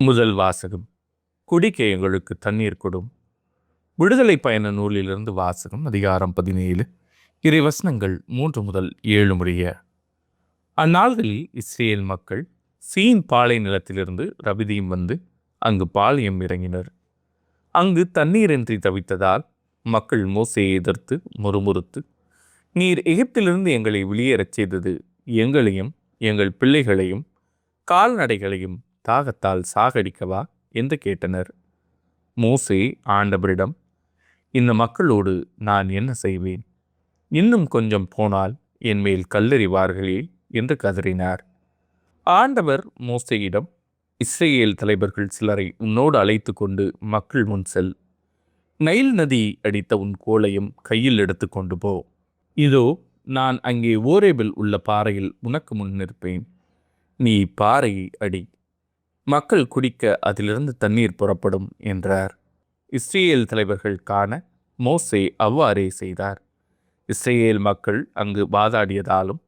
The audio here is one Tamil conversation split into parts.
முதல் வாசகம். குடிக்க எங்களுக்கு தண்ணீர் கொடும். விடுதலை பயண நூலிலிருந்து வாசகம். அதிகாரம் 17, இறைவசனங்கள் 3 முதல் 7 முடிய. அந்நாள்களில் இஸ்ரேல் மக்கள் சீன் பாலை நிலத்திலிருந்து ரபிதீம் வந்து அங்கு பாளையம் இறங்கினர். அங்கு தண்ணீரின்றி தவித்ததால் மக்கள் மோசேயை எதிர்த்து முறுமுறுத்து, நீர் எகிப்திலிருந்து எங்களை வெளியேறச் செய்தது எங்களையும் எங்கள் பிள்ளைகளையும் கால்நடைகளையும் தாகத்தால் சாகடிக்கவா என்று கேட்டனர். மோசே ஆண்டவரிடம், இந்த மக்களோடு நான் என்ன செய்வேன்? இன்னும் கொஞ்சம் போனால் என் மேல் கல்லெறிவார்களே என்று கதறினார். ஆண்டவர் மோசேயிடம், இஸ்ரேல் தலைவர்கள் சிலரை உன்னோடு அழைத்து கொண்டு மக்கள் முன் செல். நைல் நதி அடித்த உன் கோலையும் கையில் எடுத்து கொண்டு போ. இதோ நான் அங்கே ஓரேபில் உள்ள பாறையில் உனக்கு முன் நிற்பேன். நீ பாறையை அடி, மக்கள் குடிக்க அதிலிருந்து தண்ணீர் புறப்படும் என்றார். இஸ்ரேல் தலைவர்கள் காண மோசே அவ்வாறே செய்தார். இஸ்ரேல் மக்கள் அங்கு வாதாடியதாலும்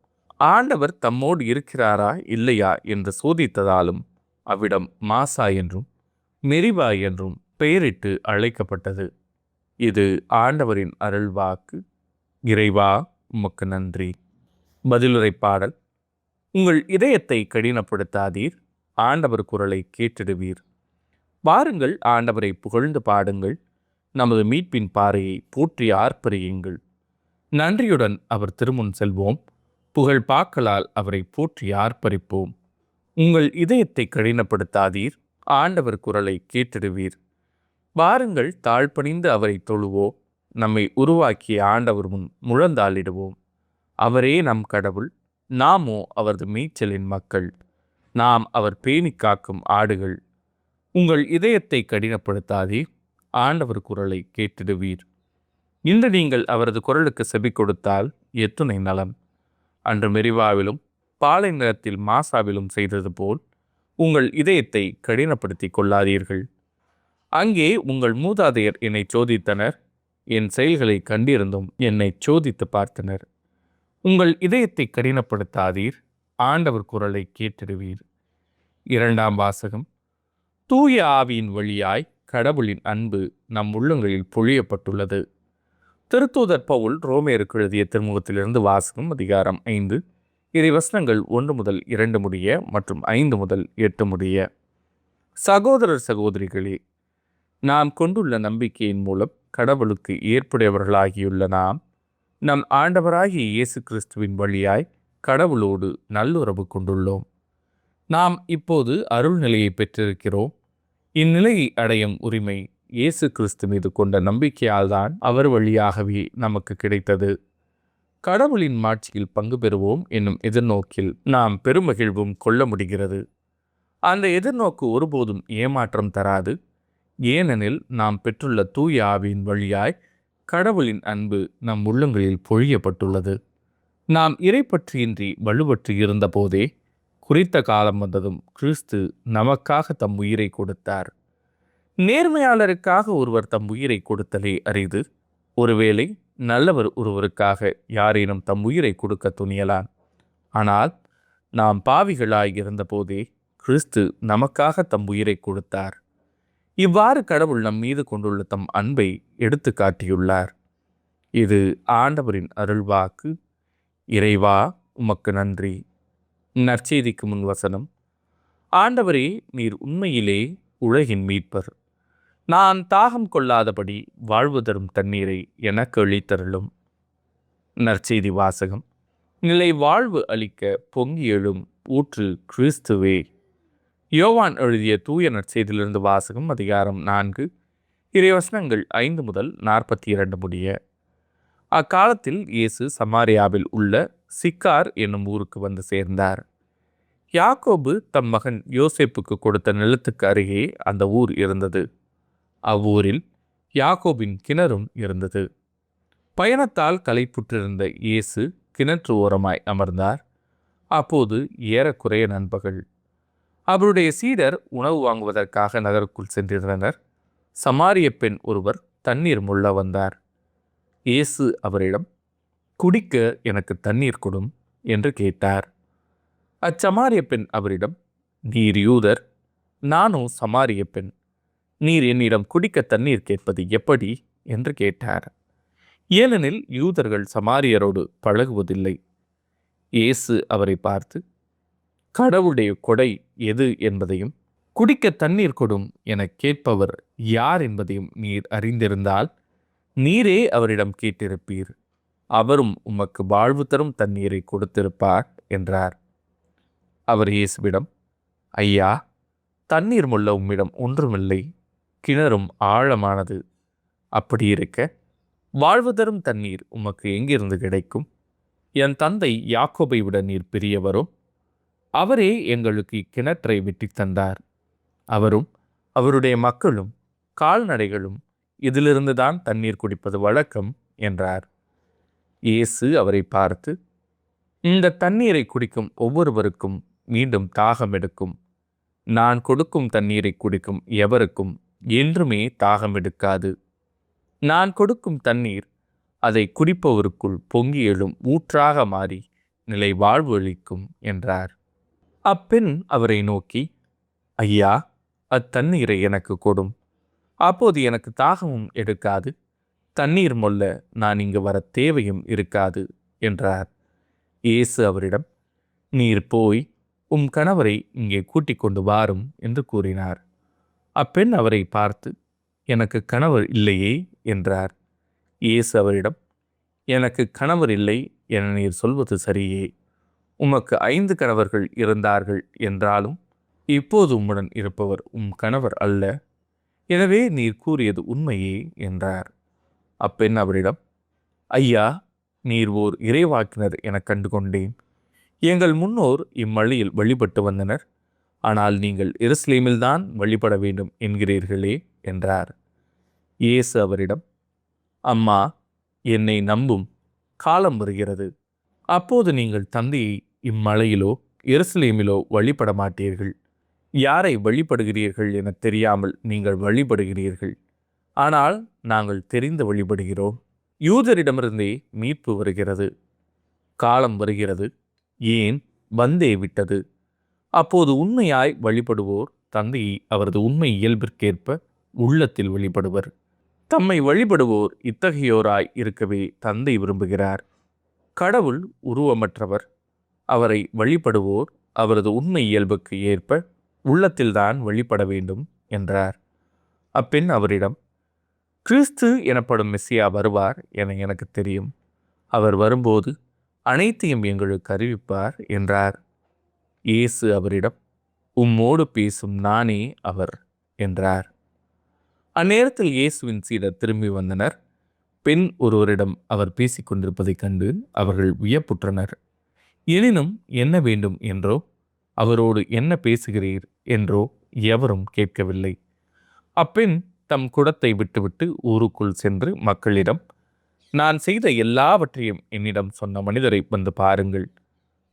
ஆண்டவர் தம்மோடு இருக்கிறாரா இல்லையா என்று சோதித்ததாலும் அவ்விடம் மாசா என்றும் மெரிபா என்றும் பெயரிட்டு அழைக்கப்பட்டது. இது ஆண்டவரின் அருள்வாக்கு. இறைவா, உமக்கு நன்றி. பதிலுரை பாடல். உங்கள் இதயத்தை கடினப்படுத்தாதீர், ஆண்டவர் குரலை கேட்டிடுவீர். வாருங்கள், ஆண்டவரை புகழ்ந்து பாடுங்கள், நமது மீட்பின் பாறையை போற்றி ஆர்ப்பரியுங்கள். நன்றியுடன் அவர் திருமுன் செல்வோம், புகழ் பாக்களால் அவரை போற்றி ஆர்ப்பரிப்போம். உங்கள் இதயத்தை கடினப்படுத்தாதீர், ஆண்டவர் குரலை கேட்டிடுவீர். வாருங்கள், தாழ்பணிந்து அவரை தொழுவோம், நம்மை உருவாக்கிய ஆண்டவர் முன் முழந்தாளிடுவோம். அவரே நம் கடவுள், நாமோ அவரது மேய்ச்சலின் மக்கள். நாம் அவர் பேணி காக்கும் ஆடுகள். உங்கள் இதயத்தை கடினப்படுத்தாதீர், ஆண்டவர் குரலை கேட்டிடுவீர். இன்று நீங்கள் அவரது குரலுக்கு செவி கொடுத்தால் எத்துணை நலம். அன்று மெரிவாவிலும் பாலை நிலத்தில் மாசாவிலும் செய்தது போல் உங்கள் இதயத்தை கடினப்படுத்தி கொள்ளாதீர்கள். அங்கே உங்கள் மூதாதையர் என்னை சோதித்தனர், என் செயல்களை கண்டிருந்தும் என்னை சோதித்து பார்த்தனர். உங்கள் இதயத்தை கடினப்படுத்தாதீர், ஆண்டவர் குரலை கேட்டிடுவீர். இரண்டாம் வாசகம். தூய ஆவியின் வழியாய் கடவுளின் அன்பு நம் உள்ளங்களில் பொழியப்பட்டுள்ளது. திருத்தூதர் பவுல் ரோமேருக்கு எழுதிய திருமுகத்திலிருந்து வாசகம். அதிகாரம் 5, இறைவசனங்கள் 1 முதல் 2 முடிய மற்றும் 5 முதல் 8 முடிய. சகோதரர் சகோதரிகளே, நாம் கொண்டுள்ள நம்பிக்கையின் மூலம் கடவுளுக்கு ஏற்புடையவர்களாகியுள்ள நாம் நம் ஆண்டவராகிய இயேசு கிறிஸ்துவின் வழியாய் கடவுளோடு நல்லுறவு கொண்டுள்ளோம். நாம் இப்போது அருள் நிலையை பெற்றிருக்கிறோம். இந்நிலையை அடையும் உரிமை இயேசு கிறிஸ்து மீது கொண்ட நம்பிக்கையால் தான் அவர் வழியாகவே நமக்கு கிடைத்தது. கடவுளின் மாட்சியில் பங்கு பெறுவோம் என்னும் எதிர்நோக்கில் நாம் பெருமகிழ்வும் கொள்ள முடிகிறது. அந்த எதிர்நோக்கு ஒருபோதும் ஏமாற்றம் தராது. ஏனெனில் நாம் பெற்றுள்ள தூய ஆவியின் வழியாய் கடவுளின் அன்பு நம் உள்ளங்களில் பொழியப்பட்டுள்ளது. நாம் இறைப்பற்றியின்றி வலுவற்று இருந்த போதே குறித்த காலம் வந்ததும் கிறிஸ்து நமக்காக தம் உயிரை கொடுத்தார். நேர்மையாளருக்காக ஒருவர் தம் உயிரை கொடுத்தலே அரிது. ஒருவேளை நல்லவர் ஒருவருக்காக யாரேனும் தம் உயிரை கொடுக்க துணியலாம். ஆனால் நாம் பாவிகளாய் இருந்த போதே கிறிஸ்து நமக்காக தம் உயிரை கொடுத்தார். இவ்வாறு கடவுள் நம் மீது கொண்டுள்ள தம் அன்பை எடுத்து காட்டியுள்ளார். இது ஆண்டவரின் அருள்வாக்கு. இறைவா, உமக்கு நன்றி. நற்செய்திக்கு முன் வசனம். ஆண்டவரே, நீர் உண்மையிலே உலகின் மீட்பர். நான் தாகம் கொள்ளாதபடி வாழ்வு தரும் தண்ணீரை எனக்கு அளித்தருளும். நற்செய்தி வாசகம். நிலை வாழ்வு அளிக்க பொங்கி எழும் ஊற்று கிறிஸ்துவே. யோவான் எழுதிய தூய நற்செய்தியிலிருந்து வாசகம். அதிகாரம் 4, இறைவசனங்கள் 5 முதல் 42 முடிய. அக்காலத்தில் இயேசு சமாரியாவில் உள்ள சிக்கார் என்னும் ஊருக்கு வந்து சேர்ந்தார். யாக்கோபு தம் மகன் யோசேப்புக்கு கொடுத்த நிலத்துக்கு அருகே அந்த ஊர் இருந்தது. அவ்வூரில் யாக்கோபின் கிணறும் இருந்தது. பயணத்தால் களைப்புற்றிருந்த இயேசு கிணற்று ஓரமாய் அமர்ந்தார். அப்போது ஏறக்குறைய நண்பகல். அவருடைய சீடர் உணவு வாங்குவதற்காக நகருக்குள் சென்றிருந்தனர். சமாரிய பெண் ஒருவர் தண்ணீர் முள்ள வந்தார். இயேசு அவரிடம், குடிக்க எனக்கு தண்ணீர் கொடும் என்று கேட்டார். அச்சமாரிய பெண் அவரிடம், நீர் யூதர், நானோ சமாரிய பெண், நீர் என்னிடம் குடிக்க தண்ணீர் கேட்பது எப்படி என்று கேட்டார். ஏனெனில் யூதர்கள் சமாரியரோடு பழகுவதில்லை. இயேசு அவரை பார்த்து, கடவுளுடைய கொடை எது என்பதையும் குடிக்க தண்ணீர் கொடும் என கேட்பவர் யார் என்பதையும் நீர் அறிந்திருந்தால் நீரே அவரிடம் கேட்டிருப்பீர், அவரும் உமக்கு வாழ்வு தரும் தண்ணீரை கொடுத்திருப்பார் என்றார். அவர் இயேசுவிடம், ஐயா, தண்ணீர் மொள்ள உம்மிடம் ஒன்றுமில்லை, கிணறும் ஆழமானது. அப்படி இருக்க வாழ்வு தரும் தண்ணீர் உமக்கு எங்கிருந்து கிடைக்கும்? என் தந்தை யாக்கோபை விட நீர் பெரியவரோ? அவரே எங்களுக்கு இக்கிணற்றை வெட்டித் தந்தார். அவரும் அவருடைய மக்களும் கால்நடைகளும் இதிலிருந்துதான் தண்ணீர் குடிப்பது வழக்கம் என்றார். இயேசு அவரை பார்த்து, இந்த தண்ணீரை குடிக்கும் ஒவ்வொருவருக்கும் மீண்டும் தாகம் எடுக்கும். நான் கொடுக்கும் தண்ணீரை குடிக்கும் எவருக்கும் என்றுமே தாகம் எடுக்காது. நான் கொடுக்கும் தண்ணீர் அதை குடிப்பவருக்குள் பொங்கி எழும் ஊற்றாக மாறி நிலை வாழ்வு அளிக்கும் என்றார். அப்பெண் அவரை நோக்கி, ஐயா, அத்தண்ணீரை எனக்கு கொடும். அப்போது எனக்கு தாகமும் எடுக்காது, தண்ணீர் மொல்ல நான் இங்கு வர தேவையும் இருக்காது என்றார். இயேசு அவரிடம், நீர் போய் உம் கணவரை இங்கே கூட்டிக் கொண்டு வாரும் என்று கூறினார். அப்பெண் அவரை பார்த்து, எனக்கு கணவர் இல்லையே என்றார். இயேசு அவரிடம், எனக்கு கணவர் இல்லை என நீர் சொல்வது சரியே. உமக்கு 5 கணவர்கள் இருந்தார்கள் என்றாலும் இப்போது உம்முடன் இருப்பவர் உம் கணவர் அல்ல. எனவே நீர் கூறியது உண்மையே என்றார். அப்பெண் அவரிடம், ஐயா, நீர் ஓர் இறைவாக்கினர் என கண்டு கொண்டேன். எங்கள் முன்னோர் இம்மழையில் வழிபட்டு வந்தனர். ஆனால் நீங்கள் எருசலேமில்தான் வழிபட வேண்டும் என்கிறீர்களே என்றார். இயேசு அவரிடம், அம்மா, என்னை நம்பும், காலம் வருகிறது, அப்போது நீங்கள் தந்தையை இம்மலையிலோ எருசலேமிலோ வழிபட மாட்டீர்கள். யாரை வழிபடுகிறீர்கள் என தெரியாமல் நீங்கள் வழிபடுகிறீர்கள். ஆனால் நாங்கள் தெரிந்து வழிபடுகிறோம். யூதரிடமிருந்தே மீட்பு வருகிறது. காலம் வருகிறது, ஏன் வந்தே விட்டது. அப்போது உண்மையாய் வழிபடுவோர் தந்தையை அவரது உண்மை இயல்பிற்கேற்ப உள்ளத்தில் வழிபடுவர். தம்மை வழிபடுவோர் இத்தகையோராய் இருக்கவே தந்தை விரும்புகிறார். கடவுள் உருவமற்றவர். அவரை வழிபடுவோர் அவரது உண்மை இயல்புக்கு ஏற்ப உள்ளத்தில்தான் வழிபட வேண்டும் என்றார். அப்பெண் அவரிடம், கிறிஸ்து எனப்படும் மெசியா வருவார் என எனக்கு தெரியும். அவர் வரும்போது அனைத்தையும் எங்களுக்கு அறிவிப்பார் என்றார். இயேசு அவரிடம், உம்மோடு பேசும் நானே அவர் என்றார். அந்நேரத்தில் இயேசுவின் சீடர் திரும்பி வந்தனர். பெண் ஒருவரிடம் அவர் பேசிக் கொண்டிருப்பதைக் கண்டு அவர்கள் வியப்புற்றனர். எனினும் என்ன வேண்டும் என்றோ அவரோடு என்ன பேசுகிறீர் என்றோ எவரும் கேட்கவில்லை. அப்பெண் தம் குடத்தை விட்டுவிட்டு ஊருக்குள் சென்று மக்களிடம், நான் செய்த எல்லாவற்றையும் என்னிடம் சொன்ன மனிதரை வந்து பாருங்கள்,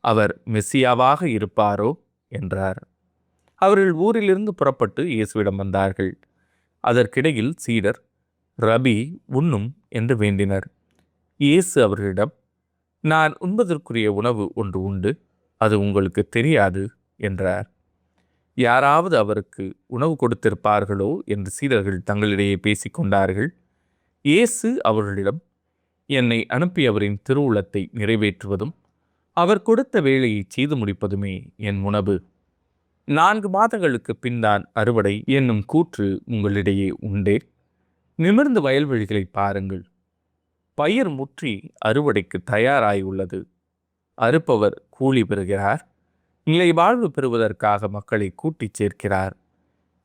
அவர் மெசியாவாக இருப்பாரோ என்றார். அவர்கள் ஊரிலிருந்து புறப்பட்டு இயேசுவிடம் வந்தார்கள். அதற்கிடையில் சீடர், ரபி, உண்ணும் என்று வேண்டினர். இயேசு அவர்களிடம், நான் உண்பதற்குரிய உணவு ஒன்று உண்டு, அது உங்களுக்கு தெரியாது என்றார். யாராவது அவருக்கு உணவு கொடுத்திருப்பார்களோ என்று சீடர்கள் தங்களிடையே பேசிக்கொண்டார்கள். இயேசு அவர்களிடம், என்னை அனுப்பியவரின் திருவுளத்தை நிறைவேற்றுவதும் அவர் கொடுத்த வேலையை செய்து முடிப்பதுமே என் உணவு. 4 மாதங்களுக்கு பின்தான் அறுவடை என்னும் கூற்று உங்களிடையே உண்டே. நிமிர்ந்து வயல்வெளிகளை பாருங்கள். பயிர் முற்றி அறுவடைக்கு தயாராய் உள்ளது. அறுப்பவர் கூலி பெறுகிறார். நிலை வாழ்வு பெறுவதற்காக மக்களை கூட்டிச் சேர்க்கிறார்.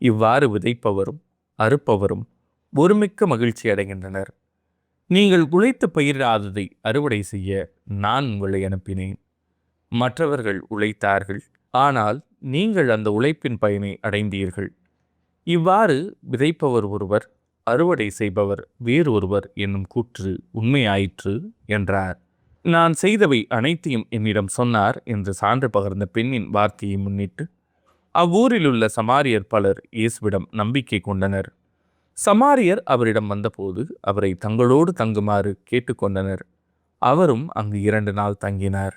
இவ்வாறு விதைப்பவரும் அறுப்பவரும் ஒருமிக்க மகிழ்ச்சி அடைகின்றனர். நீங்கள் உழைத்து பயிராததை அறுவடை செய்ய நான் உங்களை அனுப்பினேன். மற்றவர்கள் உழைத்தார்கள், ஆனால் நீங்கள் அந்த உழைப்பின் பயனை அடைந்தீர்கள். இவ்வாறு விதைப்பவர் ஒருவர், அறுவடை செய்பவர் வேறு ஒருவர் என்னும் கூற்று உண்மையாயிற்று என்றார். நான் செய்தவை அனைத்தையும் என்னிடம் சொன்னார் என்று சான்று பகர்ந்த பெண்ணின் வார்த்தையை முன்னிட்டு அவ்வூரில் உள்ள சமாரியர் பலர் இயேசுவிடம் நம்பிக்கை கொண்டனர். சமாரியர் அவரிடம் வந்தபோது அவரை தங்களோடு தங்குமாறு கேட்டுக்கொண்டனர். அவரும் அங்கு 2 நாள் தங்கினார்.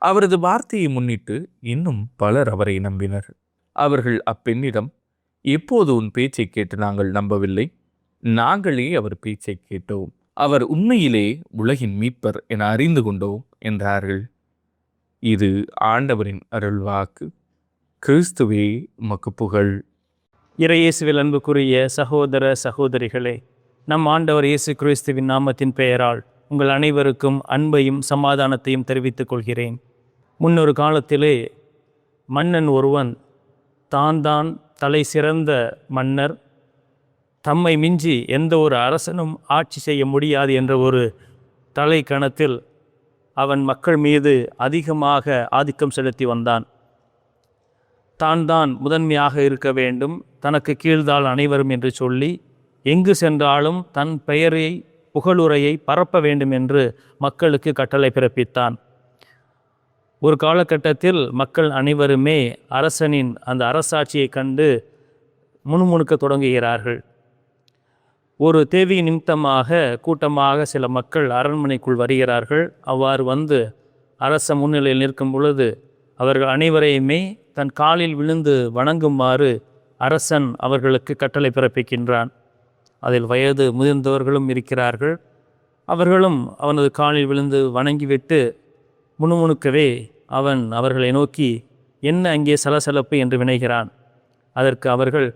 அவரது வார்த்தையை முன்னிட்டு இன்னும் பலர் அவரை நம்பினர். அவர்கள் அப்பெண்ணிடம், எப்போது உன் பேச்சை கேட்டு நாங்கள் நம்பவில்லை, நாங்களே அவர் பேச்சை கேட்டோம், அவர் உண்மையிலே உலகின் மீட்பர் என அறிந்து கொண்டோம் என்றார்கள். இது ஆண்டவரின் அருள்வாக்கு. கிறிஸ்துவே உமக்கு புகழ். இறையேசுவில் அன்புக்குரிய சகோதர சகோதரிகளே, நம் ஆண்டவர் இயேசு கிறிஸ்துவின் நாமத்தின் பெயரால் உங்கள் அனைவருக்கும் அன்பையும் சமாதானத்தையும் தெரிவித்துக் கொள்கிறேன். முன்னொரு காலத்திலே மன்னன் ஒருவன் தான் தலை சிறந்த மன்னர், தம்மை மிஞ்சி எந்த ஒரு அரசனும் ஆட்சி செய்ய முடியாது என்ற ஒரு தலை கணத்தில் அவன் மக்கள் மீது அதிகமாக ஆதிக்கம் செலுத்தி வந்தான். தான் முதன்மையாக இருக்க வேண்டும், தனக்கு கீழ்தாள் அனைவரும் என்று சொல்லி எங்கு சென்றாலும் தன் பெயரை புகழுரையை பரப்ப வேண்டும் என்று மக்களுக்கு கட்டளை பிறப்பித்தான். ஒரு காலகட்டத்தில் மக்கள் அனைவருமே அரசனின் அந்த அரசாட்சியை கண்டு முணுமுணுக்க தொடங்குகிறார்கள். ஒரு தேவை நிமித்தமாக கூட்டமாக சில மக்கள் அரண்மனைக்குள் வருகிறார்கள். அவ்வாறு வந்து அரச முன்னிலையில் நிற்கும் பொழுது அவர்கள் அனைவரையுமே தன் காலில் விழுந்து வணங்குமாறு அரசன் அவர்களுக்கு கட்டளை பிறப்பிக்கின்றான். அதில் வயது முதிர்ந்தவர்களும் இருக்கிறார்கள். அவர்களும் அவனது காலில் விழுந்து வணங்கிவிட்டு முணுமுணுக்கவே அவன் அவர்களை நோக்கி, என்ன அங்கே சலசலப்பு என்று வினைகிறான். அதற்கு அவர்கள்,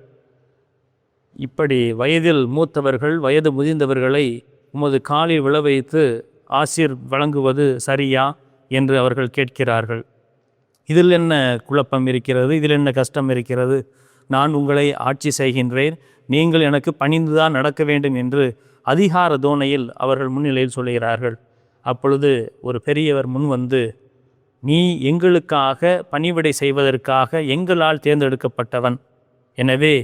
இப்படி வயதில் மூத்தவர்கள் வயது முதிர்ந்தவர்களை உமது காலில் விழ வைத்து ஆசீர் வழங்குவது சரியா என்று அவர்கள் கேட்கிறார்கள். இதில் என்ன குழப்பம் இருக்கிறது? இதில் என்ன கஷ்டம் இருக்கிறது? நான் உங்களை ஆட்சி செய்கின்றேன், நீங்கள் எனக்கு பணிந்துதான் நடக்க வேண்டும் என்று அதிகார தோணையில் அவர்கள் முன்னிலையில் சொல்கிறார்கள். அப்பொழுது ஒரு பெரியவர் முன் வந்து, நீ எங்களுக்காக பணிவிடை செய்வதற்காக எங்களால் தேர்ந்தெடுக்கப்பட்டவன், எனவே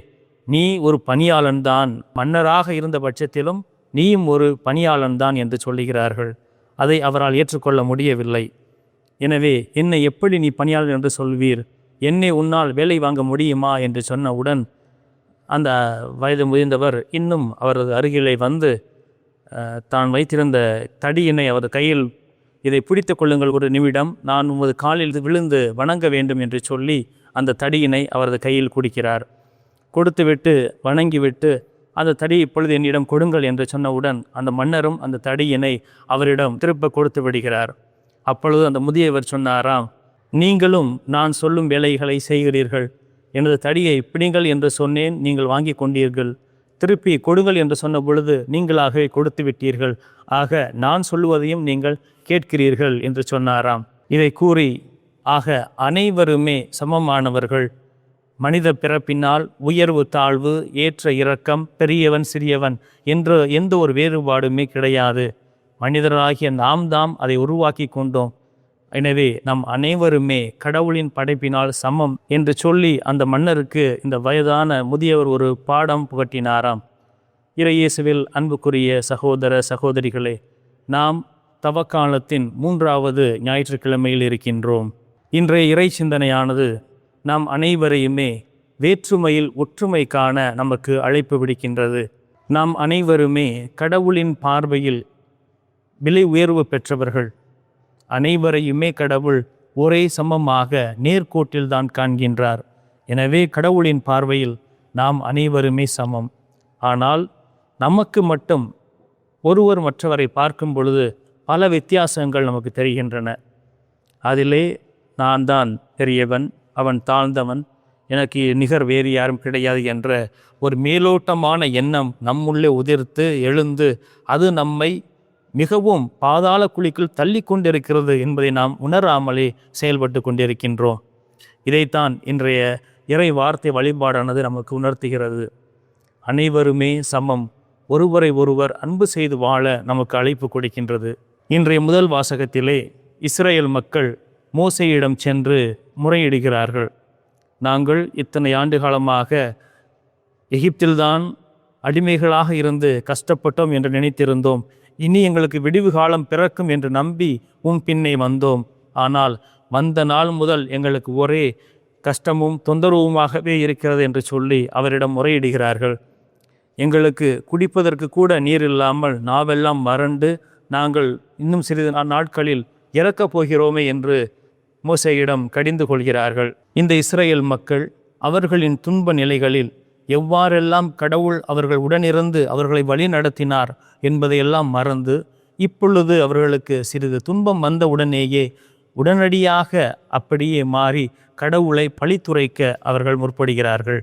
நீ ஒரு பணியாளன்தான், மன்னராக இருந்த பட்சத்திலும் நீயும் ஒரு பணியாளன்தான் என்று சொல்லுகிறார்கள். அதை அவரால் ஏற்றுக்கொள்ள முடியவில்லை. எனவே என்னை எப்படி நீ பணியாளர் என்று சொல்வீர்? என்னை உன்னால் வேலை வாங்க முடியுமா என்று சொன்னவுடன் அந்த வயது முதிர்ந்தவர் இன்னும் அவரது அருகிலே வந்து தான் வைத்திருந்த தடியினை அவரது கையில், இதை பிடித்து கொள்ளுங்கள் ஒரு நிமிடம், நான் உமது காலில் விழுந்து வணங்க வேண்டும் என்று சொல்லி அந்த தடியினை அவரது கையில் கொடுக்கிறார். கொடுத்துவிட்டு வணங்கிவிட்டு, அந்த தடி இப்பொழுது என்னிடம் கொடுங்கள் என்று சொன்னவுடன் அந்த மன்னரும் அந்த தடியினை அவரிடம் திருப்ப கொடுத்து விடுகிறார். அப்பொழுது அந்த முதியவர் சொன்னாராம், நீங்களும் நான் சொல்லும் வேலைகளை செய்கிறீர்கள், எனது தடியை பிடிங்கள் என்று சொன்னேன், நீங்கள் வாங்கி கொண்டீர்கள், திருப்பி கொடுங்கள் என்று சொன்ன பொழுது நீங்களாகவே கொடுத்து விட்டீர்கள், ஆக நான் சொல்லுவதையும் நீங்கள் கேட்கிறீர்கள் என்று சொன்னாராம். இதை கூறி, ஆக அனைவருமே சமமானவர்கள், மனித பிறப்பினால் உயர்வு தாழ்வு ஏற்ற இறக்கம் பெரியவன் சிறியவன் என்ற எந்த ஒரு வேறுபாடுமே கிடையாது, மனிதராகிய நாம் தாம் அதை உருவாக்கி கொண்டோம், எனவே நம் அனைவருமே கடவுளின் படைப்பினால் சமம் என்று சொல்லி அந்த மன்னருக்கு இந்த வயதான முதியவர் ஒரு பாடம் புகட்டினாராம். இறையேசுவில் அன்புக்குரிய சகோதர சகோதரிகளே, நாம் தவக்காலத்தின் 3வது ஞாயிற்றுக்கிழமையில் இருக்கின்றோம். இன்றைய இறை சிந்தனையானது நாம் அனைவரையுமே வேற்றுமையில் ஒற்றுமை காண நமக்கு அழைப்பு விடுக்கின்றது. நாம் அனைவருமே கடவுளின் பார்வையில் விலை உயர்வு பெற்றவர்கள். அனைவரையுமே கடவுள் ஒரே சமமாக நேர்கோட்டில் தான் காண்கின்றார். எனவே கடவுளின் பார்வையில் நாம் அனைவருமே சமம். ஆனால் நமக்கு மட்டும் ஒருவர் மற்றவரை பார்க்கும் பொழுது பல வித்தியாசங்கள் நமக்கு தெரிகின்றன. அதிலே நான் தான் பெரியவன், அவன் தாழ்ந்தவன், எனக்கு நிகர் வேறு யாரும் கிடையாது என்ற ஒரு மேலோட்டமான எண்ணம் நம்முள்ளே உதிர்த்து எழுந்து அது நம்மை மிகவும் பாதாள குழிக்குள் தள்ளி கொண்டிருக்கிறது என்பதை நாம் உணராமலே செயல்பட்டு கொண்டிருக்கின்றோம். இதைத்தான் இன்றைய இறை வார்த்தை வழிபாடானது நமக்கு உணர்த்துகிறது. அனைவருமே சமம், ஒருவரை ஒருவர் அன்பு செய்து வாழ நமக்கு அழைப்பு கொடுக்கின்றது. இன்றைய முதல் வாசகத்திலே இஸ்ரேல் மக்கள் மோசேயிடம் சென்று முறையிடுகிறார்கள். நாங்கள் இத்தனை ஆண்டு காலமாக எகிப்தில்தான் அடிமைகளாக இருந்து கஷ்டப்பட்டோம் என்று நினைத்திருந்தோம், இனி எங்களுக்கு விடிவு காலம் பிறக்கும் என்று நம்பி உன் பின்னே வந்தோம், ஆனால் வந்த நாள் முதல் எங்களுக்கு ஒரே கஷ்டமும் தொந்தரவுமாகவே இருக்கிறது என்று சொல்லி அவரிடம் முறையிடுகிறார்கள். எங்களுக்கு குடிப்பதற்கு கூட நீர் இல்லாமல் நாவெல்லாம் வறண்டு நாங்கள் இன்னும் சிறிது நாட்களில் இறக்கப் போகிறோமே என்று மோசேயிடம் கடிந்து கொள்கிறார்கள். இந்த இஸ்ரேல் மக்கள் அவர்களின் துன்ப நிலைகளில் எவ்வாறெல்லாம் கடவுள் அவர்கள் உடனிருந்து அவர்களை வழி நடத்தினார் என்பதையெல்லாம் மறந்து, இப்பொழுது அவர்களுக்கு சிறிது துன்பம் வந்த உடனேயே உடனடியாக அப்படியே மாறி கடவுளை பழித்துரைக்க அவர்கள் முற்படுகிறார்கள்.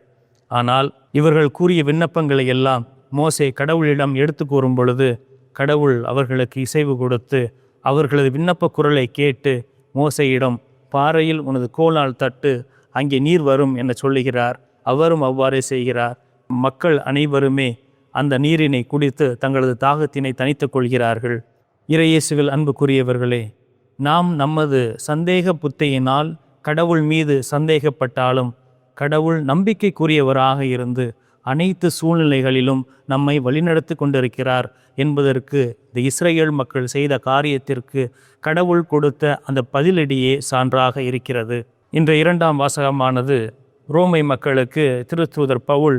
ஆனால் இவர்கள் கூறிய விண்ணப்பங்களை எல்லாம் மோசே கடவுளிடம் எடுத்து கூறும் பொழுது கடவுள் அவர்களுக்கு இசைவு கொடுத்து அவர்களது விண்ணப்ப குரலை கேட்டு மோசேயிடம் பாறையில் உனது கோலால் தட்டு, அங்கே நீர் வரும் என சொல்லுகிறார். அவரும் அவ்வாறே செய்கிறார். மக்கள் அனைவருமே அந்த நீரினை குடித்து தங்களது தாகத்தினை தணித்துக் கொள்கிறார்கள். இறையேசுவில் அன்புக்குரியவர்களே, நாம் நமது சந்தேக புத்தியினால் கடவுள் மீது சந்தேகப்பட்டாலும் கடவுள் நம்பிக்கைக்குரியவராக இருந்து அனைத்து சூழ்நிலைகளிலும் நம்மை வழிநடத்தி கொண்டிருக்கிறார் என்பதற்கு இந்த இஸ்ரேல் மக்கள் செய்த காரியத்திற்கு கடவுள் கொடுத்த அந்த பதிலடியே சான்றாக இருக்கிறது. இன்றைய 2ஆம் வாசகமானது ரோமை மக்களுக்கு திருத்தூதர் பவுல்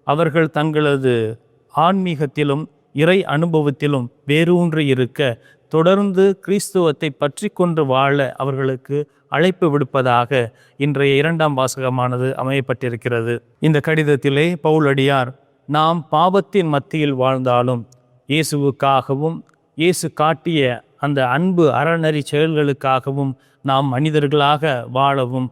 அவர்கள் தங்களது ஆன்மீகத்திலும் இறை அனுபவத்திலும் வேரூன்றி இருக்க தொடர்ந்து கிறிஸ்துவத்தை பற்றி கொண்டு வாழ அவர்களுக்கு அழைப்பு விடுப்பதாக இன்றைய 2ஆம் வாசகமானது அமையப்பட்டிருக்கிறது. இந்த கடிதத்திலே பவுலடியார் நாம் பாவத்தின் மத்தியில் வாழ்ந்தாலும் இயேசுவுக்காகவும் இயேசு காட்டிய அந்த அன்பு அறநெறி செயல்களுக்காகவும் நாம் மனிதர்களாக வாழவும்,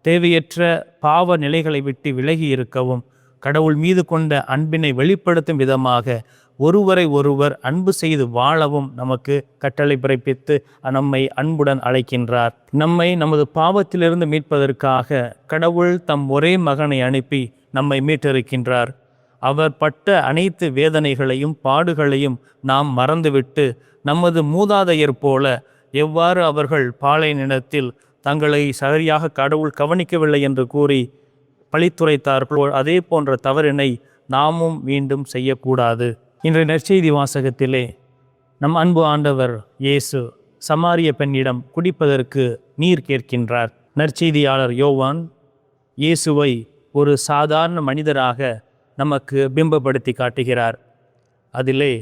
தேவையற்ற பாவ நிலைகளை விட்டு விலகி இருக்கவும், கடவுள் மீது கொண்ட அன்பினை வெளிப்படுத்தும் விதமாக ஒருவரை ஒருவர் அன்பு செய்து வாழவும் நமக்கு கட்டளை பிறப்பித்து நம்மை அன்புடன் அழைக்கின்றார். நம்மை நமது பாவத்திலிருந்து மீட்பதற்காக கடவுள் தம் ஒரே மகனை அனுப்பி நம்மை மீட்டிருக்கின்றார். அவர் பட்ட அனைத்து வேதனைகளையும் பாடுகளையும் நாம் மறந்துவிட்டு நமது மூதாதையர் போல எவ்வாறு அவர்கள் பாலை நிலத்தில் தங்களை சரியாக கடவுள் கவனிக்கவில்லை என்று கூறி பழித்துரைத்தார்களோ அதே போன்ற தவறினை நாமும் மீண்டும் செய்யக்கூடாது. இன்றைய நற்செய்தி வாசகத்திலே நம் அன்பு ஆண்டவர் இயேசு சமாரிய பெண்ணிடம் குடிப்பதற்கு நீர் கேட்கின்றார். நற்செய்தியாளர் யோவான் இயேசுவை ஒரு சாதாரண மனிதராக நமக்கு பிம்பப்படுத்தி காட்டுகிறார். அதிலே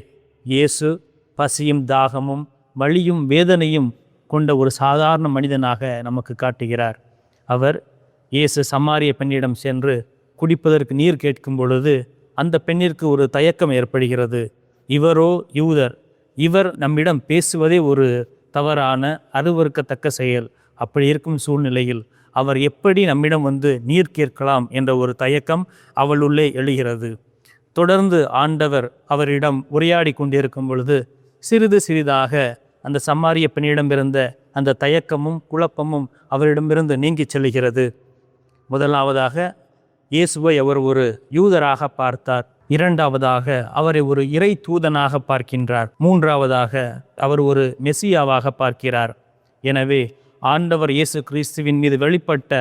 இயேசு பசியும் தாகமும் வலியும் வேதனையும் கொண்ட ஒரு சாதாரண மனிதனாக நமக்கு காட்டுகிறார். இயேசு சமாரிய பெண்ணிடம் சென்று குடிப்பதற்கு நீர் கேட்கும் பொழுது அந்த பெண்ணிற்கு ஒரு தயக்கம் ஏற்படுகிறது. இவரோ யூதர், இவர் நம்மிடம் பேசுவதே ஒரு தவறான அருவருக்கத்தக்க செயல். அப்படி இருக்கும் சூழ்நிலையில் அவர் எப்படி நம்மிடம் வந்து நீர் கேட்கலாம் என்ற ஒரு தயக்கம் அவளுள்ளே எழுகிறது. தொடர்ந்து ஆண்டவர் அவரிடம் உரையாடி கொண்டிருக்கும் பொழுது சிறிது சிறிதாக அந்த சமாரிய பெண்ணிடமிருந்த அந்த தயக்கமும் குழப்பமும் அவரிடமிருந்து நீங்கி செல்கிறது. முதலாவதாக இயேசுவை அவர் ஒரு யூதராக பார்த்தார். இரண்டாவதாக அவரை ஒரு இறை தூதனாக பார்க்கின்றார். மூன்றாவதாக அவர் ஒரு மெசியாவாக பார்க்கிறார். எனவே ஆண்டவர் இயேசு கிறிஸ்துவின் மீது வெளிப்பட்ட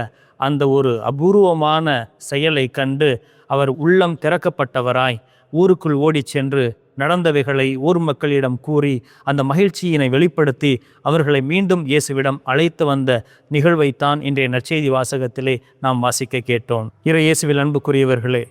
அந்த ஒரு அபூர்வமான செயலை கண்டு அவர் உள்ளம் திறக்கப்பட்டவராய் ஊருக்குள் ஓடி சென்று நடந்தவைகளை ஊர் மக்களிடம் கூறி அந்த மகிழ்ச்சியினை வெளிப்படுத்தி அவர்களை மீண்டும் இயேசுவிடம் அழைத்து வந்த நிகழ்வைத்தான் இன்றைய நற்செய்தி வாசகத்திலே நாம் வாசிக்க கேட்டோம். இயேசுவில் அன்புக்குரியவர்களே,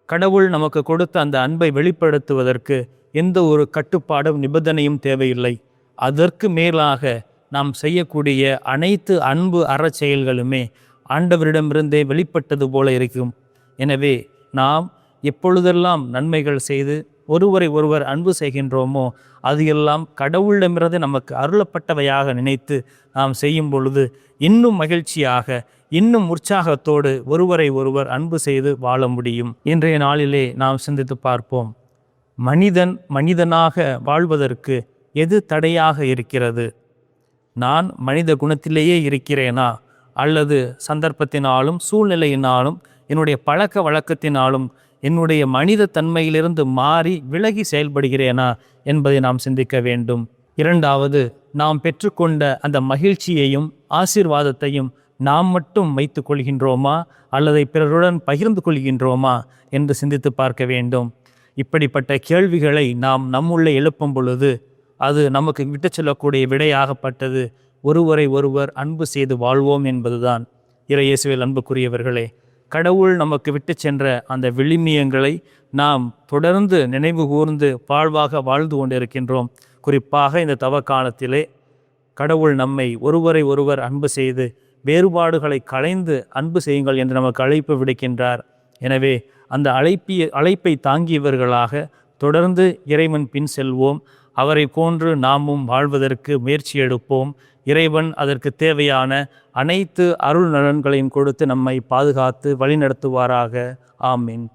கடவுள் நமக்கு கொடுத்த அந்த அன்பை வெளிப்படுத்துவதற்கு எந்த ஒரு கட்டுப்பாடும் நிபந்தனையும் தேவையில்லை. அதற்கு மேலாக நாம் செய்யக்கூடிய அனைத்து அன்பு அறச் செயல்களுமே ஆண்டவரிடமிருந்தே வெளிப்பட்டது போல இருக்கும். எனவே நாம் எப்பொழுதெல்லாம் நன்மைகள் செய்து ஒருவரை ஒருவர் அன்பு செய்கின்றோமோ அது எல்லாம் கடவுளிடமிருந்து நமக்கு அருளப்பட்டவையாக நினைத்து நாம் செய்யும் பொழுது இன்னும் மகிழ்ச்சியாக இன்னும் உற்சாகத்தோடு ஒருவரை ஒருவர் அன்பு செய்து வாழ முடியும். இன்றைய நாளிலே நாம் சிந்தித்து பார்ப்போம். மனிதன் மனிதனாக வாழ்வதற்கு எது தடையாக இருக்கிறது? நான் மனித குணத்திலேயே இருக்கிறேனா, அல்லது சந்தர்ப்பத்தினாலும் சூழ்நிலையினாலும் என்னுடைய பழக்க வழக்கத்தினாலும் என்னுடைய மனித தன்மையிலிருந்து மாறி விலகி செயல்படுகிறேனா என்பதை நாம் சிந்திக்க வேண்டும். இரண்டாவது, நாம் பெற்றுக்கொண்ட அந்த மகிழ்ச்சியையும் ஆசீர்வாதத்தையும் நாம் மட்டும் வைத்து கொள்கின்றோமா அல்லது பிறருடன் பகிர்ந்து கொள்கின்றோமா என்று சிந்தித்து பார்க்க வேண்டும். இப்படிப்பட்ட கேள்விகளை நாம் நம்முள்ளே எழுப்பும் பொழுது அது நமக்கு விட்டு செல்லக்கூடிய விடையாகப்பட்டது ஒருவரை ஒருவர் அன்பு செய்து வாழ்வோம் என்பதுதான். இறையேசுவில் அன்புக்குரியவர்களே, கடவுள் நமக்கு விட்டு சென்ற அந்த விழுமியங்களை நாம் தொடர்ந்து நினைவு கூர்ந்து வாழ்வாக வாழ்ந்து கொண்டிருக்கின்றோம். குறிப்பாக இந்த தவ காலத்திலே கடவுள் நம்மை ஒருவரை ஒருவர் அன்பு செய்து வேறுபாடுகளை களைந்து அன்பு செய்யுங்கள் என்று நமக்கு அழைப்பு விடுக்கின்றார். எனவே அந்த அழைப்பை தாங்கியவர்களாக தொடர்ந்து இறைவன் பின் செல்வோம். அவரை போன்று நாமும் வாழ்வதற்கு முயற்சி எடுப்போம். இறைவன் அதற்கு தேவையான அனைத்து அருள் நலன்களையும் கொடுத்து நம்மை பாதுகாத்து வழிநடத்துவாராக. ஆமீன்.